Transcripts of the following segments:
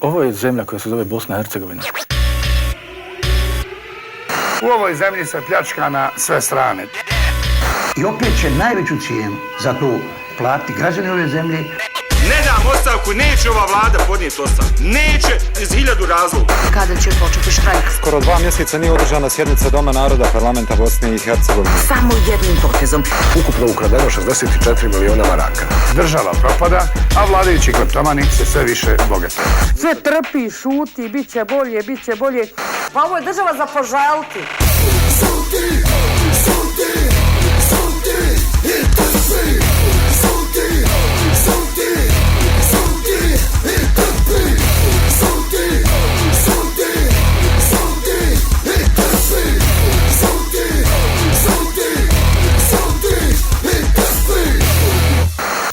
Ovo je zemlja koja se zove Bosna i Hercegovina. U ovoj zemlji se pljačka na sve strane. I opet će najveću cijenu za to platiti građani ove zemlje. Ne dam ostavku, neće ova vlada podnijeti ostavku. Neće iz 1000 razloga. Kada će početi štrajk? Skoro 2 mjeseca nije održana sjednica Doma naroda parlamenta Bosne i Hercegovine. Samo jednim potezom. Ukupno ukradeno 64 miliona maraka. Država propada, a vladajući kleptomani se sve više bogate. Sve trpi, šuti, bit će bolje, bit će bolje. Pa ovo je država za požaliti.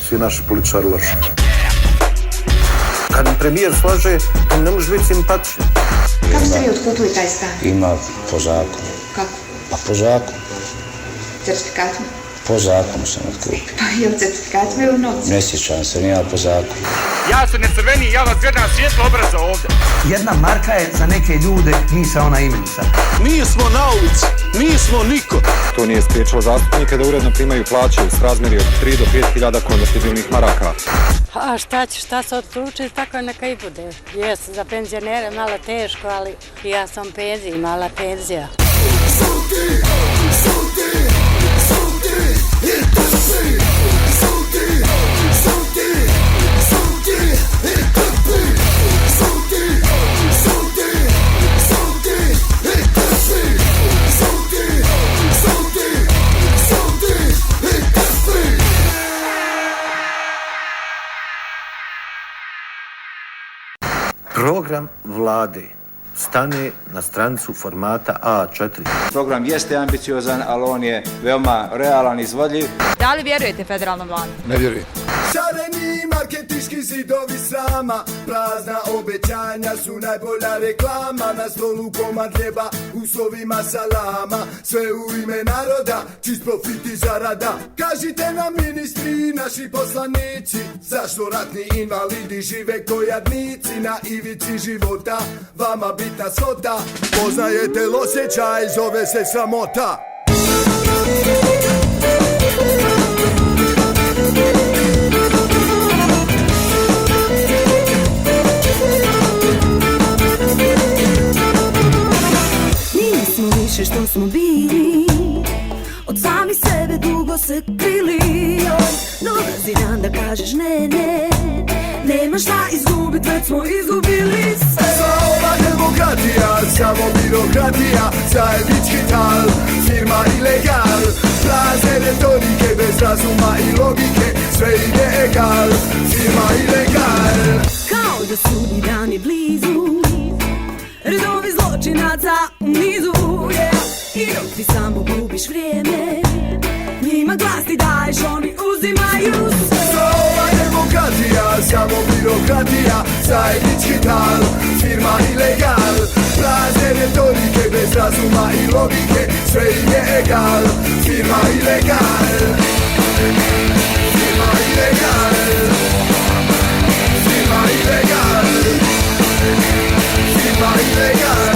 Svi naši političari lažu. Kad premijer slaže, on ne može biti simpatičan. Kako ste vi otkupili taj stan? Ima po zakonu. Kako? Pa po zakonu. Certifikatom? Po zakonu sam otkupio. Pa je li certifikat bio u novcu? Ne sjećam se, nije po zakonu. Ja se ne crveni, ja vas gledam svjetlo obraza ovdje. Jedna marka je za neke ljude misaona imenica. Mi smo na ulici, nismo niko. To nije spriječilo zastupnike da uredno primaju plaće u srazmjeri od 3 do 5.000 konvertibilnih maraka. A šta se odlučiti, tako neka i bude. Jes, za penzionere malo teško, ali ja sam penzija, mala penzija. Program vlade stane na stranicu formata A4. Program jeste ambiciozan, ali on je veoma realan i izvodljiv. Da li vjerujete federalnom vladu? Ne vjerujem. Šareni marketinški zidovi srama, prazna obećanja su najbolja reklama. Na stolu komad hljeba, uslovima salama, sve u ime naroda, čist profit i zarada. Kažite nam ministri, naši poslanici, zašto ratni invalidi žive ko jadnici na ivici života. Vama bitna svota, poznajete osjećaj, zove se sramota. Nismo više što smo bili, od sami sebe dugo se krili. Dolazi dan da kažeš ne, ne, nema šta izgubit, već smo izgubili sve. Sva ova demokratija, samo birokratija, zajednički tal, firma ilegal. Prazne retorike bez razuma i logike, sve ide egal, firma ilegal. Kao da sudnji dan je blizu, redovi zločinaca u nizu, yeah. I dok ti samo gubiš vrijeme, njima glas ti daješ, oni uzimaju sve. Sva ova demokratija, samo birokratija, zajednički tal, firma ilegal. Prazne retorike bez razuma i logike, sve ide egal, firma ilegal. Firma ilegal. Firma ilegal. Firma ilegal.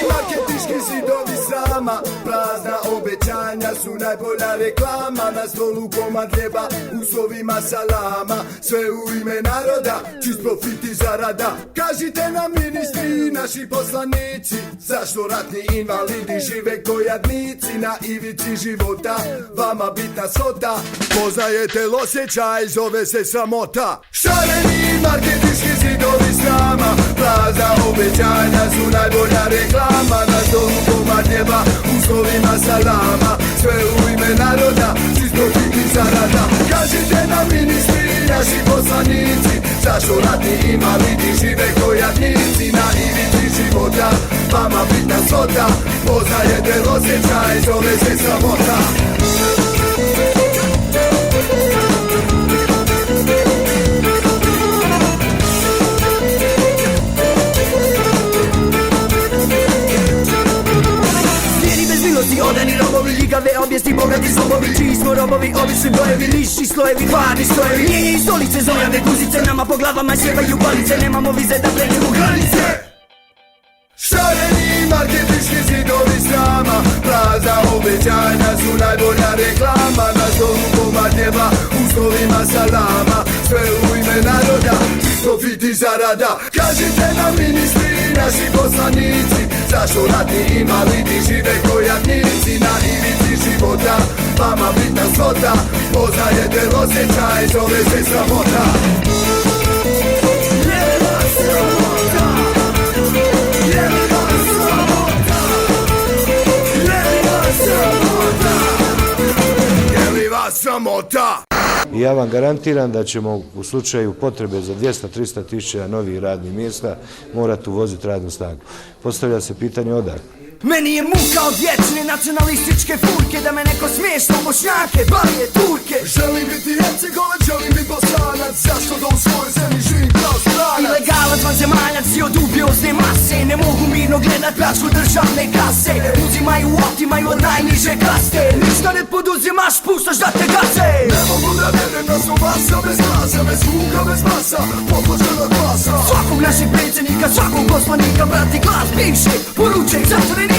Marketinški zidovi srama, prazna obećanja su najbolja reklama. Na stolu komad hljeba, uslovima salama, sve u ime naroda, čist profit i zarada. Kažite nam ministri, naši poslanici, zašto ratni invalidi žive ko jadnici na ivici života. Vama bitna svota, poznajete osjećaj, zove se sramota. Šareni marketinški zidovi srama, prazna obećanja su najbolja reklama. Na stolu komad hljeba, uslovima salama, sve u ime naroda, čist profit i zarada. Kažite nam ministri, naši poslanici, zašto ratni invalidi žive ko jadnici na ivici života. Vama bitna svota, poznajete osjećaj, zove se sramota. odani robovi, ljigave objesti, bogati slobovi. Čiji smo robovi, obični brojevi, niši slojevi, varni strojevi. Nije i stolice, zojave guzice, nama po glavama sjevaju palice. Nemamo vize da pređemo granice. Šareni marketinški zidovi srama, prazna obećanja su najbolja reklama. Na stolu komad neba, uslovima salama, sve u ime naroda, profit i zarada. Kažite nam ministri i naši poslanici, zašto ratni invalidi žive ko jadnici na ivici života. Vama bitna svota, poznajete osjećaj, zove se sramota. Sramota. I ja vam garantiram da ćemo u slučaju potrebe za 200-300 tisuća novih radnih mjesta morati uvoziti radnu snagu. Postavlja se pitanje odakle. Meni je muka od vječne nacionalističke furke, da me neko smiješno Bošnjake, Balije, Turke. Želim biti Hercegovac, želim biti Bosanac, zašto da u svojoj zemlji živim kao stranac? Ilegalac, vanzemaljac i od dubiozne mase, ne mogu mirno gledat pljačku državne kase. Uzimaju, otimaju od najniže kaste, ništa ne poduzimaš, puštaš da te gaze. Ne mogu da vjerujem da smo masa bez glasa, bez zvuka, bez masa, podloženog glasa. Svakog našeg predsjednika, svakog poslanika, brati glas bivše, poručaj zatvorenika.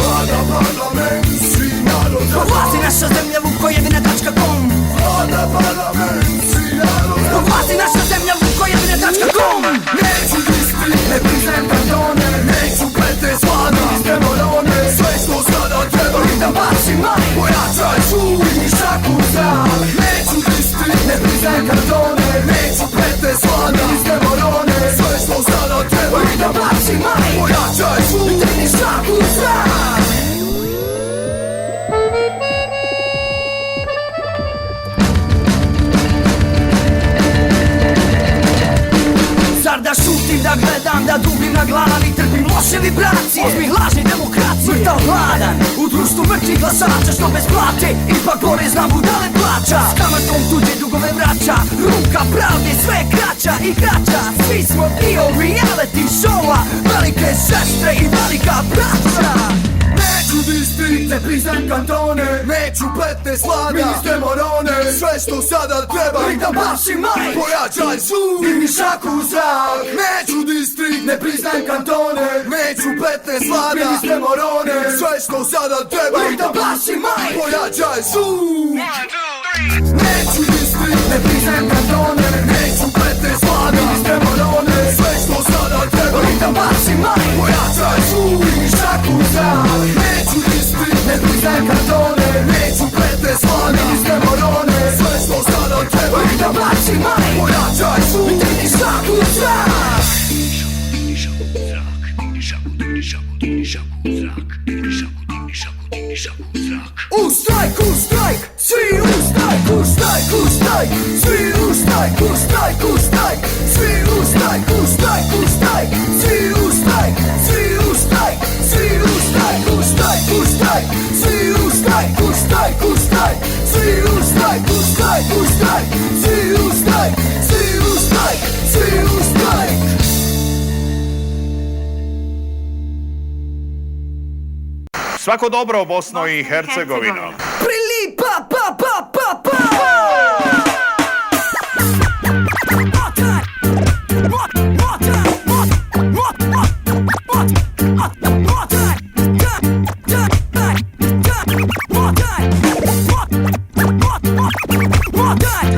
Vlada parlament, svi naroda. Vlasti naša zemlja Vukojevina.com. Vlada parlament, svi naroda. Vlasti naša zemlja Vukojevina.com. Neću distrikt, ne priznajem kantone, neću pete slana, iste morone. Sve što sada treba i da bacim maj, pojačaj čuj i šaku zrak. Neću distrikt, ne priznajem kantone, neću pete slana, iste morone. Sve što sada treba i da bacim maj, pojačaj čuj i šaku zrak. Zar da šutim, da gledam, da dubim na glavi, trpim loše vibracije, ozbih lažni demokracije. Mrtav hladan, u društvu mrtvih glasača, što bez plate, ipak porez na budale plaća. S kamatom tuđe dugove vraća, ruka pravde sve kraća i kraća. Svi smo dio reality showa, velike sestre i velika braća. Neću distrikt, ne priznajem kantone, neću pletne slana, ministre morone. Sve što sada treba i da baši maj, pojačaj zvuk i mi šaku zrak. Neću distrikt, ne priznajem kantone, neću pletne slana, ministre morone. Sve što sada treba i da baši maj, pojačaj zvuk. Neću distrikt, ne priznajem kantone, neću pletne slana, ministre morone. Sve što sada treba i da baši maj, pojačaj zvuk i mi šaku zrak. Neću distrikt, ne priznajem kantone, neću pletne slana, ministre morone. Sve što sada treba i da baši maj, pojačaj zvuk i mi šaku zrak. U štrajk, svi u štrajk, u štrajk, u štrajk, svi u štrajk, u štrajk, u štrajk, svi u štrajk, u štrajk, u štrajk, svi u štrajk, svi u štrajk, svi u štrajk, u štrajk, u štrajk, svi u štrajk, u štrajk, u štrajk, svi u štrajk, u štrajk, u štrajk, svi u štrajk, svi u štrajk, svi u štrajk. Svako dobro, Bosno i Hercegovino. Prilipa, pa, pa, pa, pa!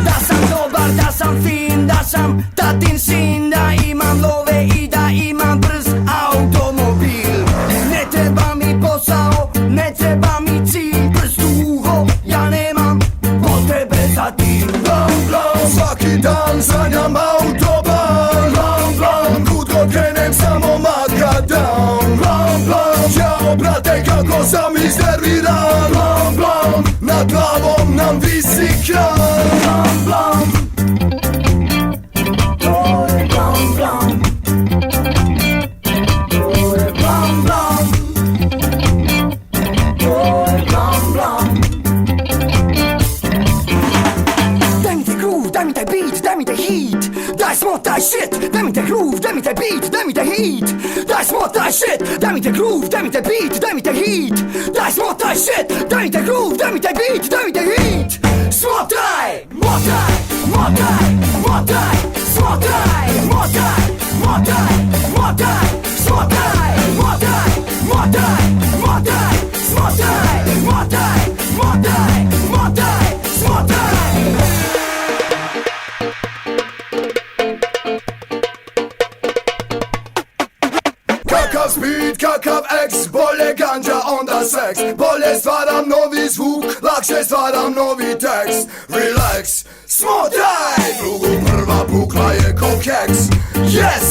Da sam dobar, da sam fin, da sam tatin sin, da imam love i da imam brz automobil. Ne treba mi posao, ne treba mi cilj, prst u uho, ja nemam potrebe za tim. Blam, blam, svaki dan sanjam autoban. Blam, blam, kud god krenem samo makadam. Blam, blam, jao brate kako sam iznerviran. Blam, blam, nad glavom nam visi kran. Blam, blam, to je blam, blam. To je blam, blam. To je blam, blam. Daj mi taj groove, daj mi taj beat, daj mi taj heat. Daj smo taj shit, daj mi taj groove, daj mi taj beat, daj mi taj heat. Daj smo smotaj shit, daj mi te groove, daj mi te beat, daj mi te heat. Daj smotaj shit, daj mi te groove, daj mi te beat, daj mi te heat. Smotaj, motaj, motaj, motaj, smotaj, motaj, motaj, motaj, smotaj, motaj, motaj, motaj, smotaj, motaj, motaj, motaj, smotaj. Kakav speed, kakav X, bolje ganja, onda seks. Bolje stvaram novi zvuk, lakše stvaram novi tekst. Relax, smotaj, drugu prva bukla je ko keks. Yes,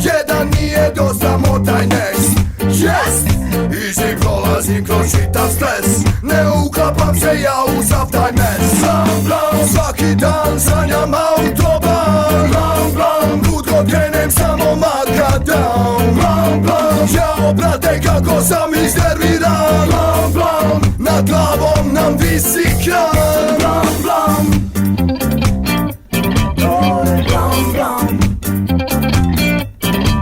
jedan nije dosta, motaj next. Yes, easy prolazim kroz čitav stres. Ne uklapam se ja u sav taj mes. Blam, blam, svaki dan sanjam autoban. Blam, blam, kud god krenem samo makadam. Blam, blam, jao brate kako sam iznerviran. Blam, blam, nad glavom nam visi kran. Blam, blam, to je blam, blam.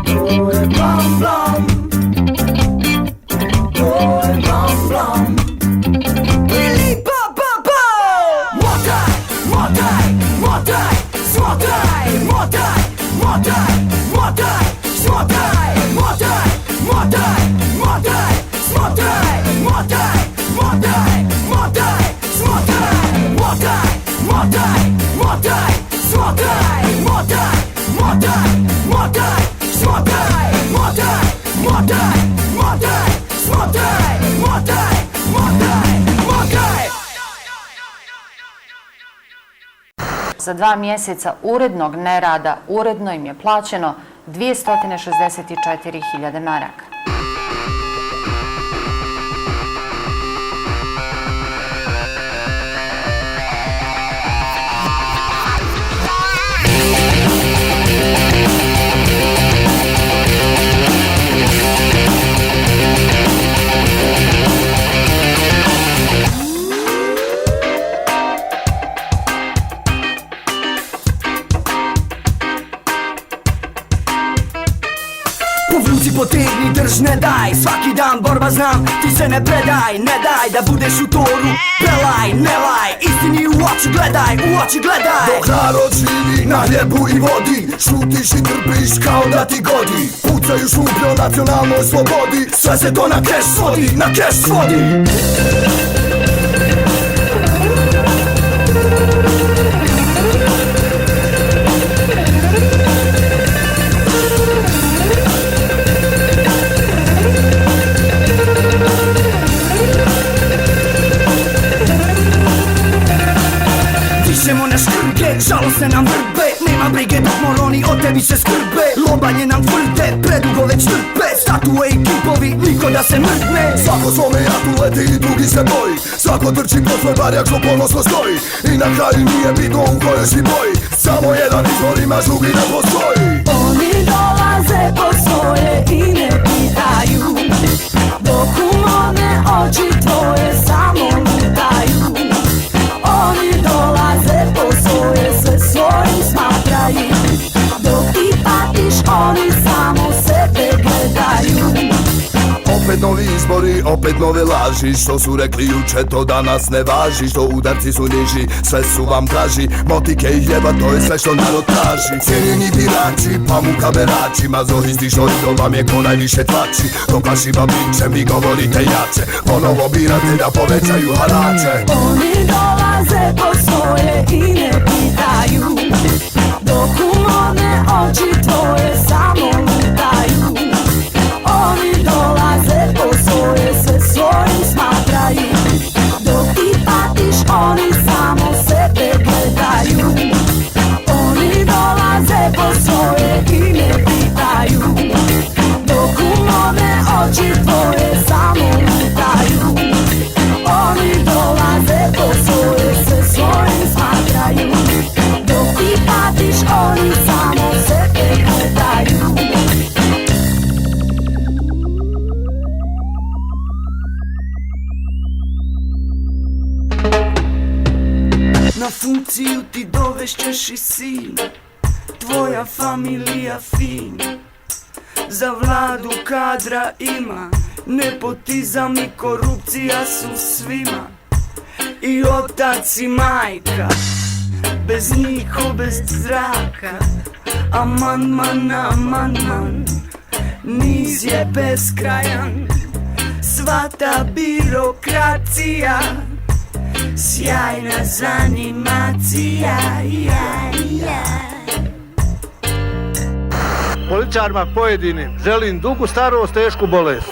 To je blam, blam. To je blam, blam. Ili ba, ba, ba. Motaj, motaj, motaj, smotaj, motaj, motaj, motaj, smotaj, motaj, motaj, motaj, smotaj, motaj, motaj, motaj, smotaj, motaj, motaj, motaj, smotaj, motaj, motaj, motaj, smotaj, motaj, motaj, motaj, smotaj, motaj, motaj, motaj. Za 2 mjeseca urednog nerada uredno im je plaćeno 264.000 maraka. Povuci, potegni, drž, ne daj. Svaki dan borba znam, ti se ne predaj. Ne daj da budeš u toru, pelaj, ne laj. Istini u oči gledaj, u oči gledaj. Dok narod živi na hljebu i vodi, šutiš i trpiš kao da ti godi. Pucaju šuplje o nacionalnoj slobodi, sve se to na keš svodi, na keš svodi. Dišemo na škrge, žalostne nam vrbe. Nema brige dok moroni od tebi se skrbe. Lobanje nam tvrde, predugo već trpe. Statue i kipovi, niko da se mrtne. Svako svome jatu leti i drugi se boji. Svako trči po svoj barjak što ponosno stoji. I na kraju nije bitno u kojoj si boji. Samo jedan izvor imaš, drugi ne postoji. Oni dolaze po svoje i ne pitaju, dok u mome oči tvoje samo lutaju. Oni dolaze po svoje, sve svojim smatraju, dok ti patiš oni samo sebe gledaju. Opet novi izbori, opet nove laži. Što su rekli juče, to danas ne važi. Što udarci su niži, sve su vam draži. Motike i hljeba, to je sve što narod traži. Cijenjeni birači, pa muka berači. Mazohisti što idol vam je ko najviše tlači. Dok vašima pričem, vi govorite jače. Ponovo birate da povećaju harače. Oni dolaze po svoje i ne pitaju, dok u mome oči tvoje samo lutaju. Oni dolaze po svoje, sve svojim smatraju, dok ti patiš oni samo sebe gledaju. Oni dolaze po svoje i ne pitaju, dok u mome oči tvoje samo lutaju. Oni dolaze po svoje, sve svojim smatraju, dok ti patiš oni samo sebe gledaju. Na funkciju ti dovešćeš i sin, tvoja familija fin. za vladu kadra ima. Nepotizam i korupcija su svima. I otac i majka, bez njih bez zraka. Amandman, amandman, niz je beskrajan. Sva ta birokracija, sjajna zanimacija. Političarima pojedinim želim dugu starost, tešku bolest.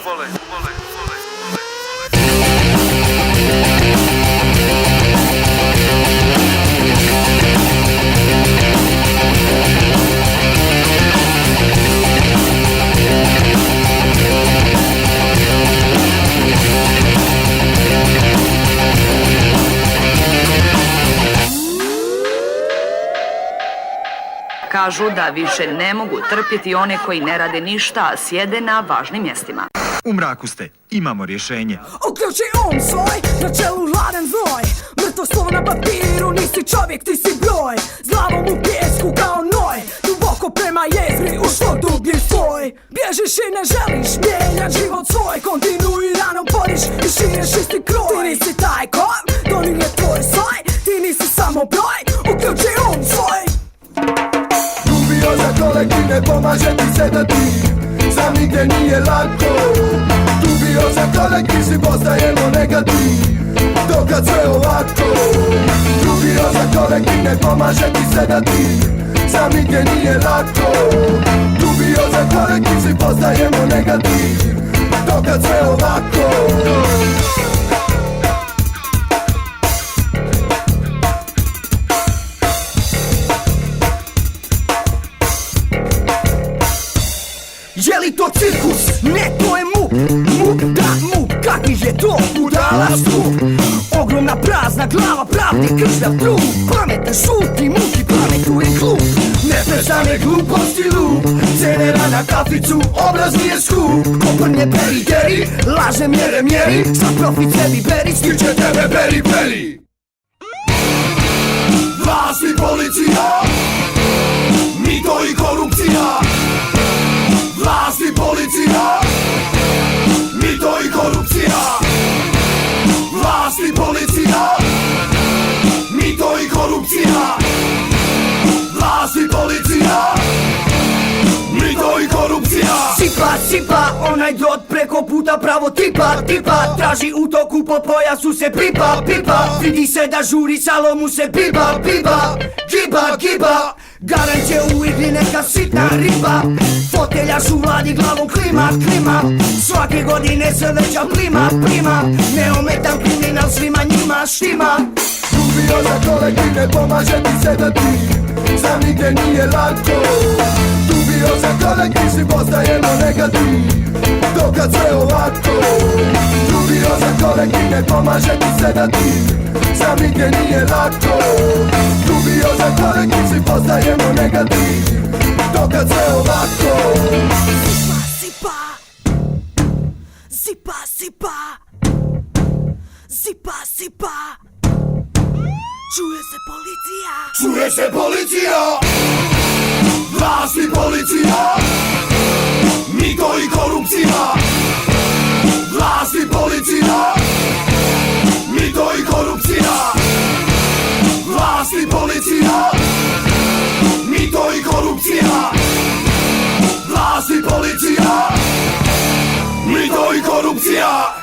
Kažu da više ne mogu trpjeti one koji ne rade ništa, a sjede na važnim mjestima. U mraku ste, imamo rješenje. Uključi svoj, na čelu hladan znoj. Mrtvo slovo na papiru, nisi čovjek, ti si broj. S glavom u pijesku kao noj, duboko prema jezgri, u što dublji svoj. Bježiš i ne želiš mijenjat život svoj. Kontinuirano poriš i šireš isti kroj. Ti nisi taj kor, to nije tvoj soj. Ti nisi samo broj, uključi svoj. Dubioza kolektiv ne pomaže ti se da ti sam nigdje nije lako. Dubioza kolektiv si postajemo negativ, dokad sve ovako. Dubioza kolektiv ne pomaže ti se da ti sam nigdje nije lako. Dubioza kolektiv si postajemo negativ, dokad sve ovako. Je li to cirkus? Ne, to je muk. Muk, da muk, kakvi je to budala zvuk. Ogromna prazna glava, pravdi kršljav truk. Pametan šuti, muki pametuje glup. Neprestane gluposti lup. Cenera na kaficu, obraz nije skup. Koprnje peri geri, laže mjere mjeri. Za profit sebi beri, stiče tebe beri peri. Vlast i policija, mito i korupcija. Vlast i policija, mito i korupcija. Vlast i policija, mito i korupcija. Vlast i policija, mito i korupcija. Sipa, sipa, onaj drot preko puta pravo tipa, tipa. Traži utoku po pojasu se pipa, pipa. Vidi se da žuri, salomu se biba, biba. Giba, giba. Garant je u igri neka sitna riba. Fotelja su vladi glavom klima, klima. Svake godine se veća plima, plima. Neometan kriminal svima njima štima. Dubioza kolektiv ne pomaže ti se da ti sam nigdje nije lako. Dubioza kolektiv si postajemo negativ, dokad sve ovako. Dubioza kolektiv ne pomaže ti se da ti sam nigdje nije lako. Dubioza kolektiv si postajemo negativ, dokad sve ovako. Zipa, zipa, zipa, zipa, zipa. Čuje se policija, čuje se policija. Vlast i policija, mito i korupcija. Vlast i policija, mito i korupcija. Vlast i policija, mito i korupcija. Vlast i policija, mito i korupcija.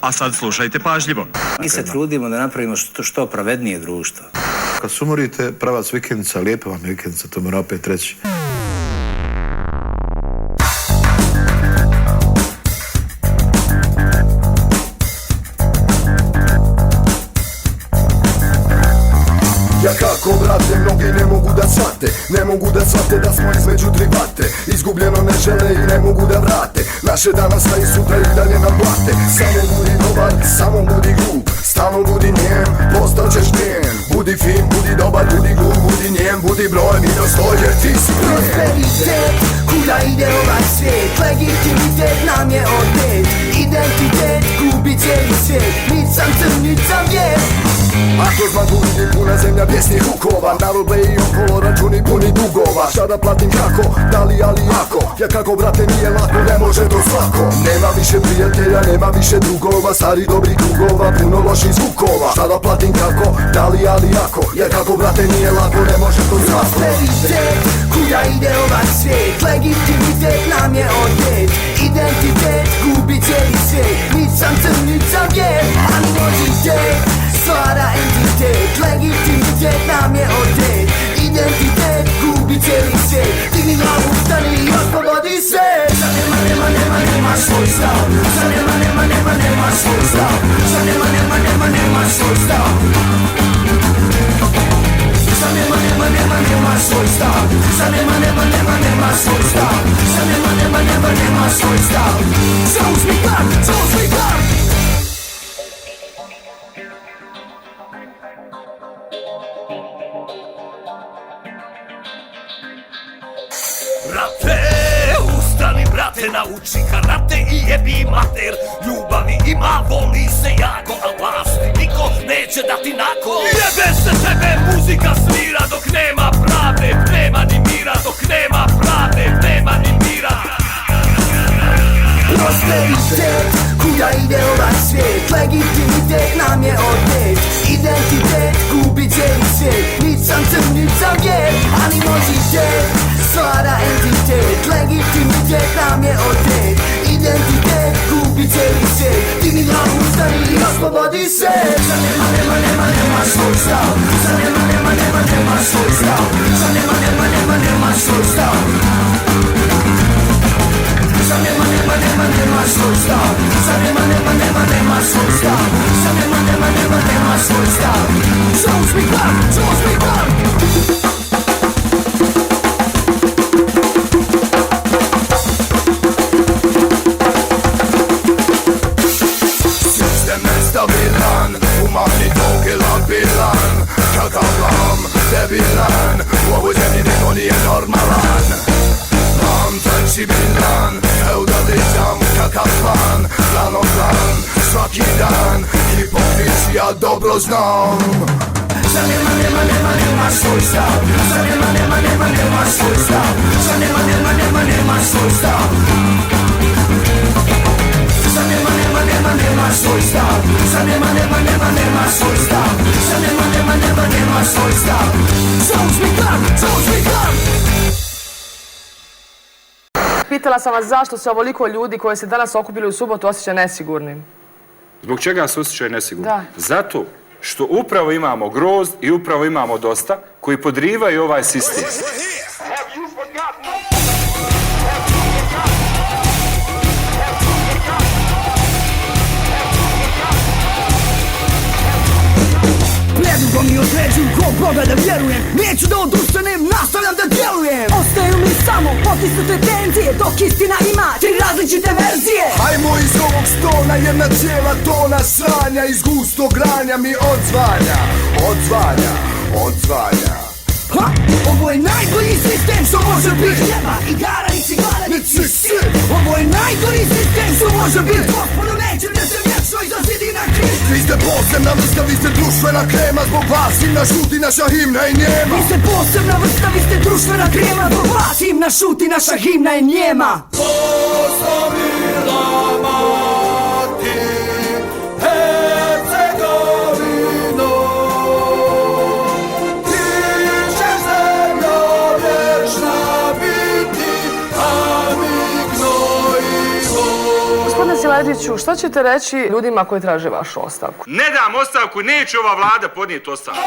A sad slušajte pažljivo. Mi se trudimo da napravimo što pravednije društvo. Kad sumorite pravac vikendica, lijepa vam je vikendica, to moram opet reći. Ja kako, brate, mnogi ne mogu da shvate da smo između tri vate. Izgubljeno ne žele i ne mogu da vrate. Naše danas i sutra i dalje nam blate. Samo budi dobar, samo budi glup, stalno budi njem, postaćeš njen. Budi fin, budi dobar, budi glup, budi njen, budi broj, mi dostoj jer ti si prosperitet, kuda ide ovaj svijet, legitimitet nam je odnet. Identitet, gubi cijeli svijet, nit sam crn, nit sam bijel. Ako zma budi puna zemlja bijesnih hukova, narod bleji okolo, računi puni dugova. Šta da platim kako, da li ali ako, ja kako brate nije lako, ne može to svako. Nema više prijatelja, nema više drugova, stari dobrih drugova, puno loših zvukova. Šta da platim kako, da li ali ako, ja kako brate nije lako, ne može to svako. Prosperitet, kuda ide ovaj svijet, legitimitet nam je odnet. Identitet, gubi cijeli svijet, nit sam crn, nit sam bijel, animozitet stvara entitet, legitimitet nam je odnet. Identitet, gubi cijeli svijet, digni glavu, ustani i oslobodi se. Za nema svoj stav, za nema svoj stav, za nema svoj stav. Za nema svoj stav, za nema svoj stav, za nema svoj stav. Zauzmi glas, zauzmi glas. Brate, ustani brate, nauči karate i jebi mater. Ljubavi ima, voli se jako, a vlasti niko neće dati nako. Jebe se tebe, muzika svira dok nema pravde, nema ni mira dok nema pravde, nema ni mira. Prosperitet, kuda ide ovaj svijet, legitimitet nam je odnet. Identitet, gubi cijeli svijet, nit sam crn, nit sam bijel, animozitet stvara entitet, legitimitet nam je odnet. Identitet, gubi cijeli svijet, digni glavu, ustani i oslobodi se. Za nema svoj stav, za nema svoj stav, za nema svoj stav. Za nema svoj stav, za nema svoj stav, za nema svoj stav. Zauzmi glas, zauzmi glas. Sistem nestabilan, humanitog bilan. Kakav blam, debilan, u ovoj zemlji niko nije normalan. Fleksibilan, feudalizam, kakav plan, planom plan, svaki dan, hipokrizija dobro znam. Za nema svoj stav, za nema svoj stav, za nema svoj stav. Za nema svoj stav, za nema svoj stav, za nema svoj stav. Zauzmi glas, zauzmi glas. Pitala sam vas zašto se ovoliko ljudi koji se danas okupili u subotu osjeća nesigurnim. Zbog čega se osjećaju nesigurno? Da. Zato što upravo imamo grozd i upravo imamo dosta koji podrivaju ovaj sistem. Predugo mi određuju kog Boga da vjerujem. Neću da odustanem, nastavljam da djelujem. Ostaju mi samo potisnute tenzije, dok istina ima tri različite verzije. Hajmo iz ovog stona, jedna cijela tona sranja iz gustog granja mi odzvanja, odzvanja, odzvanja. Ha? Ovo je najbolji sistem što može biti. Jeba, igara, ni cigara, ni sistem. Ovo je najbolji sistem što može biti. Gospodo nećete se vječno iza zidina križ. Vi ste posebna vrsta, vi ste društvena krema. Zbog vas himna šuti, naša himna je njema. Vi ste posebna vrsta, vi ste društvena krema. Zbog vas himna šuti, naša himna je njema. Ostavila mati Hercegovino, ti ćeš zemlja vječna biti, a mi gnojivo. Gospodine Siletiću, šta ćete reći ljudima koji traže vašu ostavku? Ne dam ostavku, neće ova vlada podnijeti ostavku.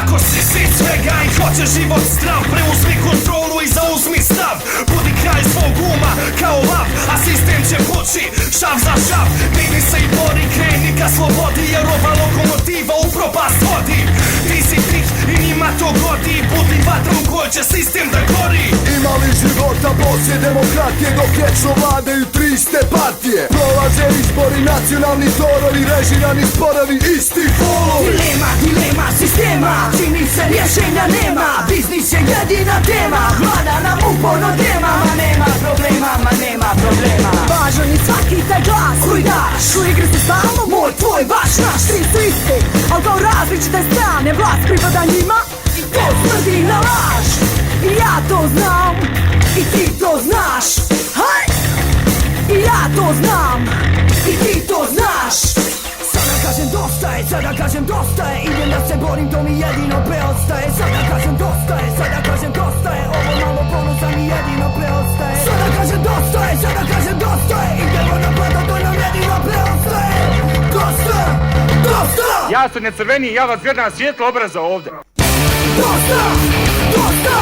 Ako si sit svega i hoćeš život zdrav, preuzmi kontrolu i zauzmi stav. Budi kraj svog uma kao lav, a sistem će poći šav za šav. Digni se i bori, kreni ka slobodi, jer ova lokomotiva u propast vodi. Ti si tih i njima to godi, budi vatra u kojoj će sistem da gori. Ima li života poslije demokratije, dok vječno vladaju tri iste partije? Prolaze izbori, nacionalni torovi, režirani sporovi, isti folovi. Dilema sistema, čini se rješenja nema. Biznis je jedina tema, vlada nam uporno tema. Ma nema problema. Važan je svaki taj glas koji daš. U igri se stalno moj, tvoj, vaš, naš. Svi su isti, ali kao različite strane. Vlast pripada njima i to smrdi na laž. I ja to znam, i ti to znaš. Haj! I ja to znam, i ti to znaš. Sada kažem dosta je, idem da se borim, to mi jedino preostaje. Sada kažem dosta je, ovo malo ponosa mi jedino preostaje. Sada kažem dosta je, idemo na plata, to nam jedino preostaje. Dosta! Ja sam ne crveni, ja vas gledam svjetlo obraza ovdje. Dosta! Dosta!